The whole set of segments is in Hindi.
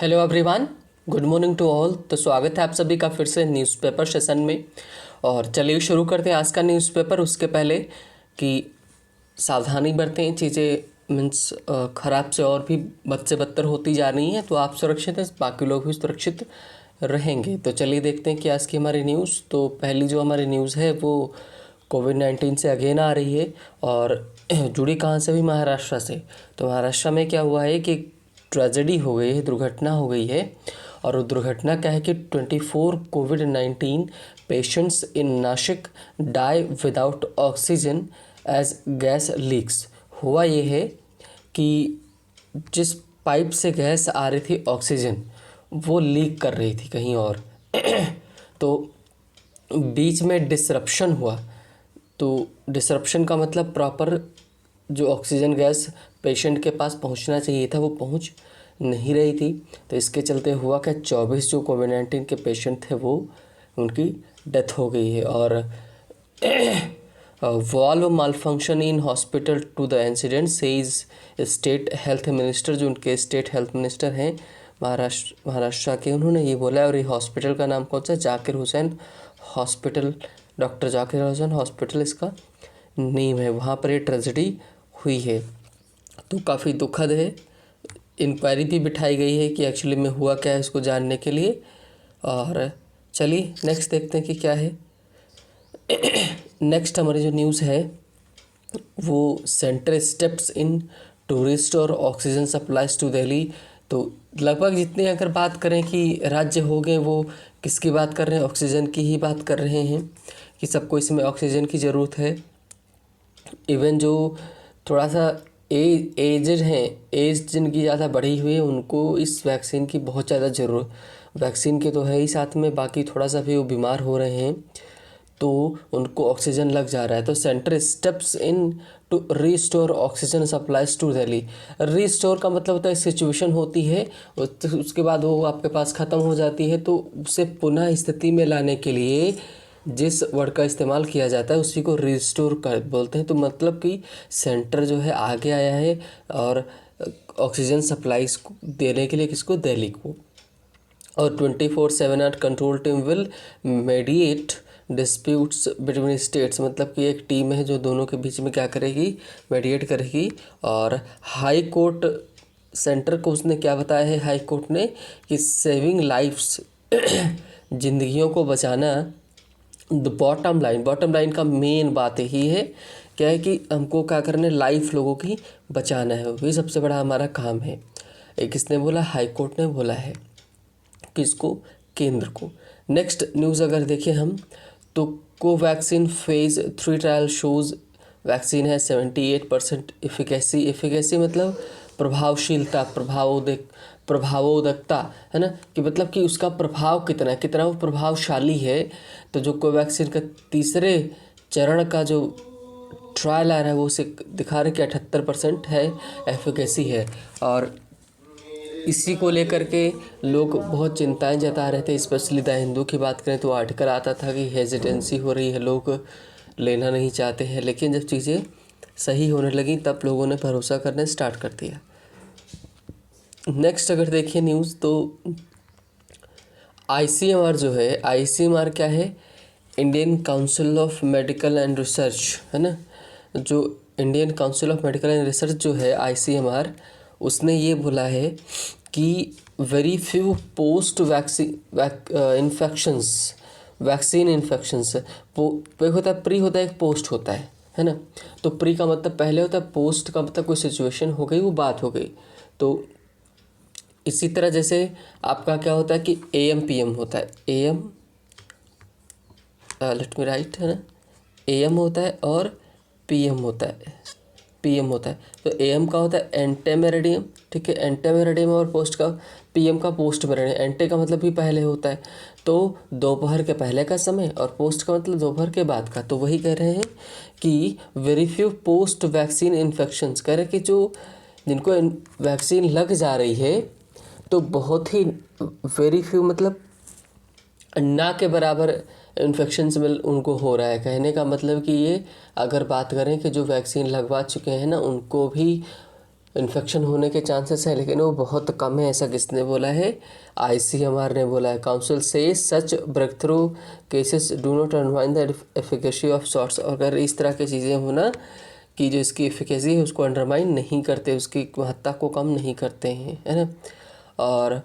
Hello everyone, good morning to all. तो स्वागत है आप सभी का फिर से न्यूज़पेपर सेशन में। और चलिए शुरू करते हैं आज का न्यूज़पेपर। उसके पहले कि सावधानी बरतें, चीज़ें मीन्स ख़राब से और भी बद से बदतर होती जा रही हैं, तो आप सुरक्षित हैं, बाकी लोग भी सुरक्षित रहेंगे। तो चलिए देखते हैं कि आज की हमारी न्यूज़। तो पहली जो हमारी न्यूज़ है वो कोविड-19 से अगेन आ रही है और जुड़ी कहाँ से भी, महाराष्ट्र से। तो महाराष्ट्र में क्या हुआ है कि ट्रेजेडी हो गई है, दुर्घटना हो गई है। और वो दुर्घटना क्या है कि 24 कोविड-19 patients in Nashik die without oxygen as gas leaks. हुआ ये है कि जिस पाइप से गैस आ रही थी ऑक्सीजन, वो लीक कर रही थी कहीं और तो बीच में डिसरप्शन हुआ। तो डिसरप्शन का मतलब प्रॉपर जो ऑक्सीजन गैस पेशेंट के पास पहुंचना चाहिए था वो पहुंच नहीं रही थी। तो इसके चलते हुआ क्या, 24 जो कोविड-19 के पेशेंट थे वो उनकी डेथ हो गई है। और valve malfunction in hospital to the incident says state health minister. जो उनके स्टेट हेल्थ मिनिस्टर हैं महाराष्ट्र के, उन्होंने ये बोला है। और ये हॉस्पिटल का नाम कौन सा, Zakir Hussain hospital, doctor Zakir Hussain hospital इसका नेम है। वहाँ पर ये ट्रेजेडी हुई है। तो काफ़ी दुखद है। इंक्वायरी भी बिठाई गई है कि एक्चुअली में हुआ क्या है, इसको जानने के लिए। और चलिए नेक्स्ट देखते हैं कि क्या है। नेक्स्ट हमारी जो न्यूज़ है वो सेंटर स्टेप्स इन टूरिस्ट और ऑक्सीजन सप्लाईज टू दिल्ली। तो लगभग जितनी अगर बात करें कि राज्य हो गए, वो किसकी बात कर रहे हैं, ऑक्सीजन की ही बात कर रहे हैं कि सबको इसमें ऑक्सीजन की ज़रूरत है। इवन जो थोड़ा सा एजड हैं, एज जिनकी ज़्यादा बढ़ी हुई है, उनको इस वैक्सीन की बहुत ज़्यादा ज़रूरत, वैक्सीन के तो है ही, साथ में बाकी थोड़ा सा भी वो बीमार हो रहे हैं तो उनको ऑक्सीजन लग जा रहा है। तो centre steps in to restore oxygen supplies to Delhi. Restore का मतलब होता है सिचुएशन होती है, उसके बाद वो आपके पास ख़त्म हो जाती है, तो उसे पुनः स्थिति में लाने के लिए जिस वर्ड का इस्तेमाल किया जाता है उसी को रिस्टोर कर बोलते हैं। तो मतलब कि सेंटर जो है आगे आया है और ऑक्सीजन सप्लाईज देने के लिए किसको, दिल्ली को। और 24/7 control team will mediate disputes between states. मतलब कि एक टीम है जो दोनों के बीच में क्या करेगी, मेडिएट करेगी। और हाई कोर्ट, सेंटर को उसने क्या बताया है हाई कोर्ट ने, कि सेविंग लाइफ्स जिंदगियों को बचाना द बॉटम लाइन का मेन बात यही है, क्या है कि हमको क्या करना है, लाइफ लोगों की बचाना है, वही सबसे बड़ा हमारा काम है। एक किसने बोला, हाई कोर्ट ने बोला है। किसको, केंद्र को। नेक्स्ट न्यूज़ अगर देखें हम तो Covaxin phase 3 trial shows vaccine है 78% एफिकेसी मतलब प्रभावशीलता, प्रभावोदकता है ना, कि मतलब कि उसका प्रभाव कितना वो प्रभावशाली है। तो जो कोवैक्सीन का तीसरे चरण का जो ट्रायल आ रहा है वो उसे दिखा रहे कि 78% है, एफिकेसी है। और इसी को लेकर के लोग बहुत चिंताएं जता रहे थे। स्पेशली द हिंदू की बात करें तो आर्टिकल आता था कि हेजिटेंसी हो रही है, लोग लेना नहीं चाहते हैं। लेकिन जब चीज़ें सही होने लगी तब लोगों ने भरोसा करना स्टार्ट कर दिया। नेक्स्ट अगर देखिए न्यूज़ तो आईसीएमआर जो है, आईसीएमआर क्या है, Indian council of medical and research है ना। जो Indian council of medical and research जो है आईसीएमआर, उसने ये बोला है कि very few post vaccine infections होता है, प्री होता है, एक पोस्ट होता है ना। तो प्री का मतलब पहले होता है, पोस्ट का मतलब कोई सिचुएशन हो गई, वो बात हो गई। तो इसी तरह जैसे आपका क्या होता है कि एएम पीएम होता है, एएम लेट मी राइट है ना, एएम होता है और पीएम होता है, पीएम होता है। तो एएम का होता है एंटेमेरिडियम, ठीक है, एंटेमेरिडियम, और पोस्ट का, पीएम का पोस्ट मेरिडियम। एंटे का मतलब भी पहले होता है, तो दोपहर के पहले का समय, और पोस्ट का मतलब दोपहर के बाद का। तो वही कह रहे हैं कि very few post vaccine infections, कह रहे हैं कि जो जिनको वैक्सीन लग जा रही है तो बहुत ही वेरी फ्यू मतलब ना के बराबर इन्फेक्शंस में उनको हो रहा है। कहने का मतलब कि ये अगर बात करें कि जो वैक्सीन लगवा चुके हैं ना, उनको भी इन्फेक्शन होने के चांसेस हैं, लेकिन वो बहुत कम है, ऐसा किसने बोला है? ICMR ने बोला है। काउंसिल से such breakthrough cases do not undermine the efficacy of shots. अगर इस तरह की चीज़ें हो ना कि जो इसकी एफिकेसी है उसको अंडरमाइन नहीं करते, उसकी महत्ता को कम नहीं करते हैं, है ना। और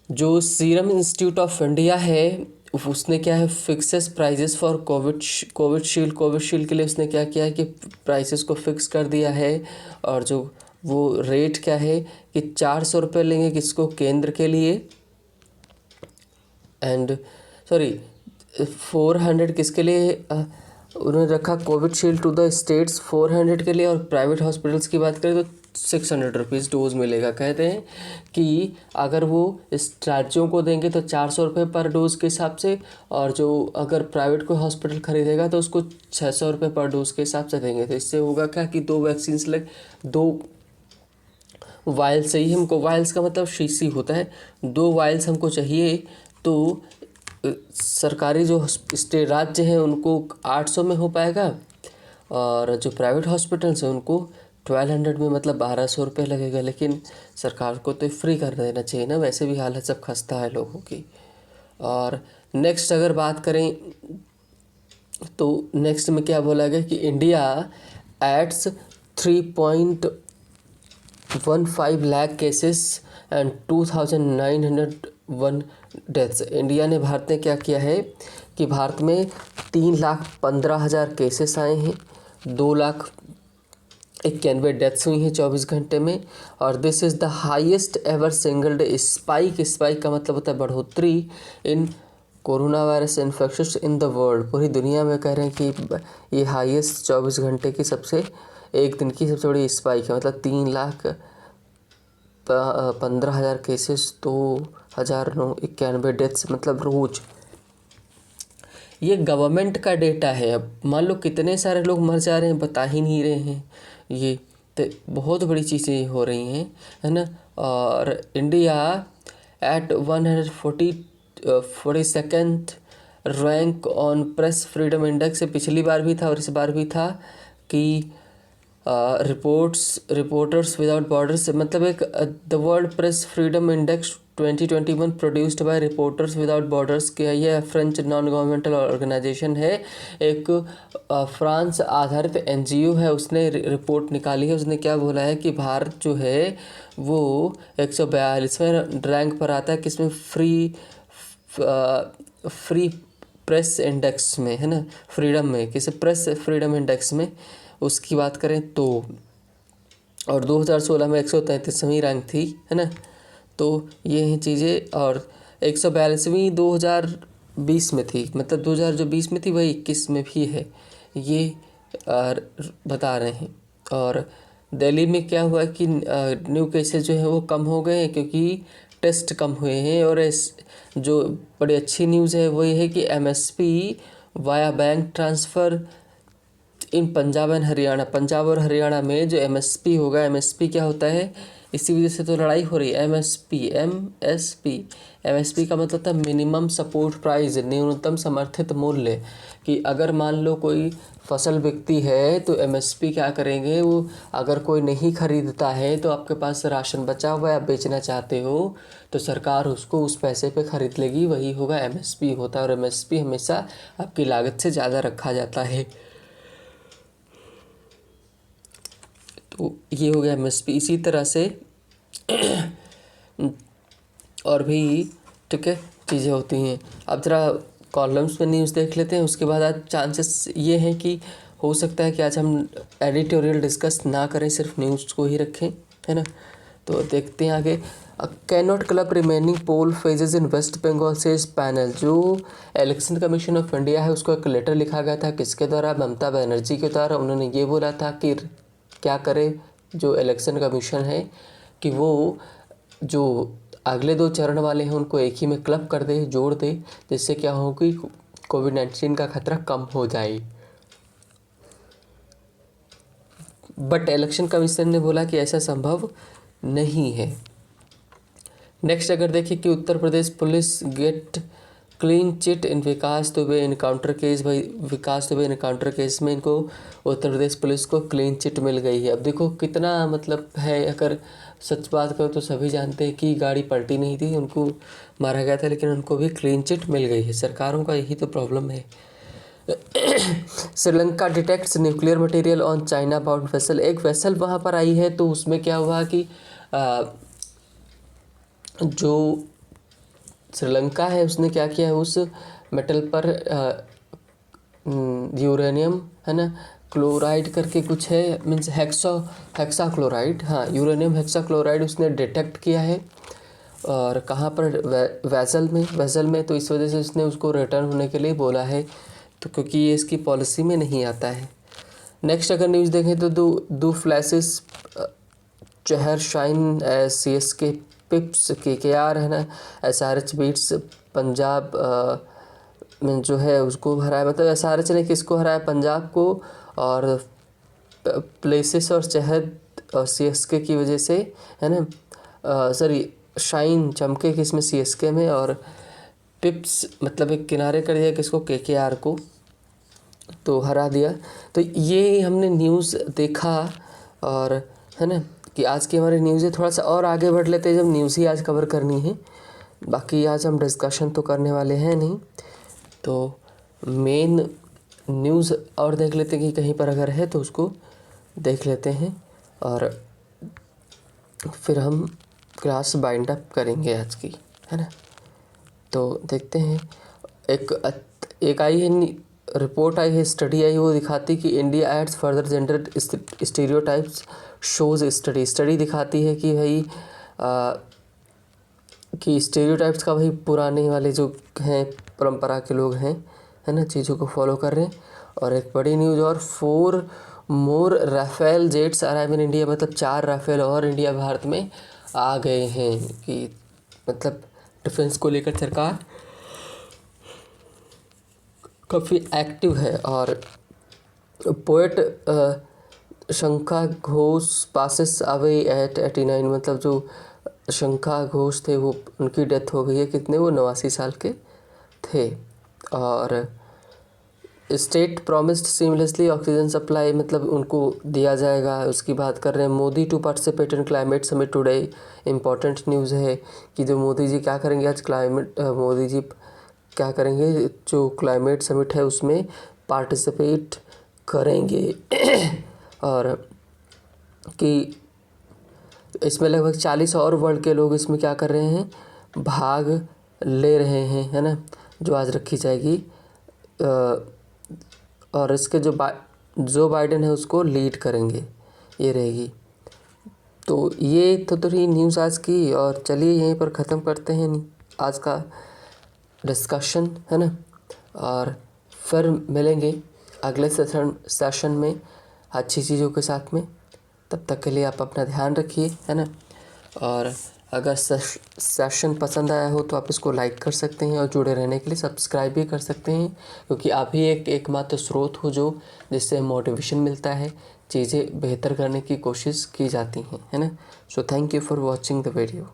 जो सीरम इंस्टीट्यूट ऑफ इंडिया है उसने क्या है, फिक्सेस प्राइजेस फॉर कोविशील्ड के लिए उसने क्या किया है कि प्राइसेस को फिक्स कर दिया है। और जो वो रेट क्या है कि 400 रुपये लेंगे किसको, केंद्र के लिए, एंड सॉरी 400 किसके लिए उन्होंने रखा, कोविशील्ड टू द स्टेट्स 400 के लिए, और प्राइवेट हॉस्पिटल्स की बात करें तो 600 रुपीज़ डोज़ मिलेगा। कहते हैं कि अगर वो इस राज्यों को देंगे तो 400 रुपये पर डोज़ के हिसाब से, और जो अगर प्राइवेट कोई हॉस्पिटल खरीदेगा तो उसको 600 रुपये पर डोज़ के हिसाब से देंगे। तो इससे होगा क्या कि 2 वैक्सीन लग 2 वायल्स चाहिए हमको, वायल्स का मतलब शीशी होता है, 2 वायल्स हमको चाहिए। तो सरकारी जो स्टेट राज्य हैं उनको 800 में हो पाएगा, और जो प्राइवेट हॉस्पिटल्स हैं उनको 1200 में, मतलब 1200 रुपये लगेगा। लेकिन सरकार को तो फ्री कर देना चाहिए ना, वैसे भी हालत सब खस्ता है लोगों की। और नेक्स्ट अगर बात करें तो नेक्स्ट में क्या बोला गया कि India adds 3.15 lakh cases and 2901 deaths. India ने, भारत ने क्या किया है कि भारत में 3,15,000 केसेस आए हैं, 2,91 डेथ्स हुई हैं 24 घंटे में। और this is the highest ever single day spike. Spike का मतलब होता है बढ़ोतरी in coronavirus infection in the world. पूरी दुनिया में कह रहे हैं कि ये हाईएस्ट 24 घंटे की सबसे, एक दिन की सबसे बड़ी स्पाइक है। मतलब 3,15,000 केसेस, 2,991 डेथ्स, मतलब रोज़। ये गवर्नमेंट का डेटा है। अब मान लो कितने सारे लोग मर जा रहे हैं बता ही नहीं रहे हैं, ये तो बहुत बड़ी चीज़ें हो रही हैं, है ना। और India at 142nd rank on press freedom index से, पिछली बार भी था और इस बार भी था कि रिपोर्टर्स विदाउट बॉर्डर्स, मतलब एक the world press freedom index 2021 produced by reporters without borders के, यह फ्रेंच नॉन गवर्नमेंटल ऑर्गेनाइजेशन है, एक फ्रांस आधारित NGO है। उसने रिपोर्ट निकाली है। उसने क्या बोला है कि भारत जो है वो 142वें रैंक पर आता है, किसमें, फ्री प्रेस इंडेक्स में, है ना, फ्रीडम में, किसे, प्रेस फ्रीडम इंडेक्स में उसकी बात करें तो। और 2016 में 133वीं रैंक थी, है ना। तो ये हैं चीज़ें। और 142वीं 2020 में थी, मतलब 2020 में थी वही 21 में भी है, ये बता रहे हैं। और दिल्ली में क्या हुआ कि न्यू केसेस जो हैं वो कम हो गए हैं क्योंकि टेस्ट कम हुए हैं। और जो बड़ी अच्छी न्यूज़ है वो ये है कि MSP via bank transfer in Punjab and Haryana, Punjab और हरियाणा में जो MSP होगा, MSP क्या होता है, इसी वजह से तो लड़ाई हो रही है। MSP का मतलब था मिनिमम सपोर्ट प्राइस, न्यूनतम समर्थित मूल्य। कि अगर मान लो कोई फसल बिकती है तो MSP क्या करेंगे, वो अगर कोई नहीं खरीदता है तो आपके पास राशन बचा हुआ है, आप बेचना चाहते हो तो सरकार उसको उस पैसे पे खरीद लेगी, वही होगा MSP होता है। और MSP हमेशा आपकी लागत से ज़्यादा रखा जाता है। तो ये हो गया MSP। इसी तरह से और भी, ठीक है, चीज़ें होती हैं। अब ज़रा कॉलम्स में न्यूज़ देख लेते हैं, उसके बाद आज चांसेस ये हैं कि हो सकता है कि आज हम एडिटोरियल डिस्कस ना करें, सिर्फ न्यूज़ को ही रखें, है ना। तो देखते हैं आगे। Cannot club remaining poll phases in West Bengal से इस पैनल। जो इलेक्शन कमीशन ऑफ इंडिया है उसको एक लेटर लिखा गया था, किसके द्वारा, ममता बनर्जी के द्वारा। उन्होंने ये बोला था कि क्या करे जो इलेक्शन कमीशन है कि वो जो अगले 2 चरण वाले हैं उनको एक ही में क्लब कर दे, जोड़ दे, जिससे क्या हो कि कोविड-19 का खतरा कम हो जाए। बट इलेक्शन कमीशन ने बोला कि ऐसा संभव नहीं है। नेक्स्ट अगर देखिए कि Uttar Pradesh police gate clean chit इन विकास दुबे इनकाउंटर केस। भाई विकास दुबे इनकाउंटर केस में इनको उत्तर प्रदेश पुलिस को क्लीन चिट मिल गई है। अब देखो कितना मतलब है, अगर सच बात करो तो सभी जानते हैं कि गाड़ी पलटी नहीं थी, उनको मारा गया था, लेकिन उनको भी क्लीन चिट मिल गई है। सरकारों का यही तो प्रॉब्लम है। Sri Lanka detects nuclear material on China bound vessel. एक वेसल वहाँ पर आई है, तो उसमें क्या हुआ कि जो श्रीलंका है उसने क्या किया है, उस मेटल पर यूरेनियम है ना, क्लोराइड करके कुछ है, मीन्स हेक्सा क्लोराइड, हाँ यूरेनियम हेक्सा क्लोराइड उसने डिटेक्ट किया है। और कहाँ पर, वेसल में। तो इस वजह से उसने उसको रिटर्न होने के लिए बोला है, तो क्योंकि ये इसकी पॉलिसी में नहीं आता है। नेक्स्ट अगर न्यूज़ देखें तो दो flashes Chahar shine CSK पिप्स KKR है ना, SRH बीट्स पंजाब में जो है उसको हराया, मतलब SRH ने किसको हराया, पंजाब को। और प्लेसेस और चहर और CSK की वजह से है ना, सॉरी शाइन चमके किसमें, CSK में, और पिप्स मतलब एक किनारे कर दिया किसको, KKR को, तो हरा दिया। तो ये हमने न्यूज़ देखा, और है ना कि आज की हमारी न्यूज़ है। थोड़ा सा और आगे बढ़ लेते हैं, जब न्यूज़ ही आज कवर करनी है, बाकी आज हम डिस्कशन तो करने वाले हैं नहीं। तो मेन न्यूज़ और देख लेते हैं कि कहीं पर अगर है तो उसको देख लेते हैं, और फिर हम क्लास बाइंड अप करेंगे आज की, है ना। तो देखते हैं, एक आई है रिपोर्ट आई है, स्टडी आई, वो दिखाती कि India adds further gender stereotypes shows. Study दिखाती है कि भाई कि स्टीरियोटाइप्स का भाई पुराने वाले जो हैं परंपरा के लोग हैं, है ना, चीज़ों को फॉलो कर रहे हैं। और एक बड़ी न्यूज़ और 4 more Rafale jets arrive in India, मतलब 4 राफेल और इंडिया भारत में आ गए हैं। कि मतलब डिफेंस को लेकर सरकार काफ़ी एक्टिव है। और पोएट शंखा घोष पासेस अवे एट 89, मतलब जो शंखा घोष थे वो, उनकी डेथ हो गई है, कितने, वो 89 साल के थे। और state promised seamlessly oxygen supply, मतलब उनको दिया जाएगा, उसकी बात कर रहे हैं। Modi to participate in climate summit today. Important news है कि जो मोदी जी क्या करेंगे आज, मोदी जी क्या करेंगे, जो क्लाइमेट समिट है उसमें पार्टिसिपेट करेंगे। और कि इसमें लगभग 40 और वर्ल्ड के लोग इसमें क्या कर रहे हैं, भाग ले रहे हैं, है ना, जो आज रखी जाएगी। और इसके जो बाइडेन है उसको लीड करेंगे, ये रहेगी। तो ये तो थोड़ी न्यूज़ आज की, और चलिए यहीं पर ख़त्म करते हैं आज का डिस्कशन, है ना। और फिर मिलेंगे अगले सेशन में अच्छी चीज़ों के साथ में। तब तक के लिए आप अपना ध्यान रखिए, है ना। और अगर सेशन पसंद आया हो तो आप इसको लाइक कर सकते हैं, और जुड़े रहने के लिए सब्सक्राइब भी कर सकते हैं, क्योंकि आप ही एकमात्र स्रोत हो जो जिससे मोटिवेशन मिलता है, चीज़ें बेहतर करने की कोशिश की जाती हैं, है ना। So thank you for watching the video.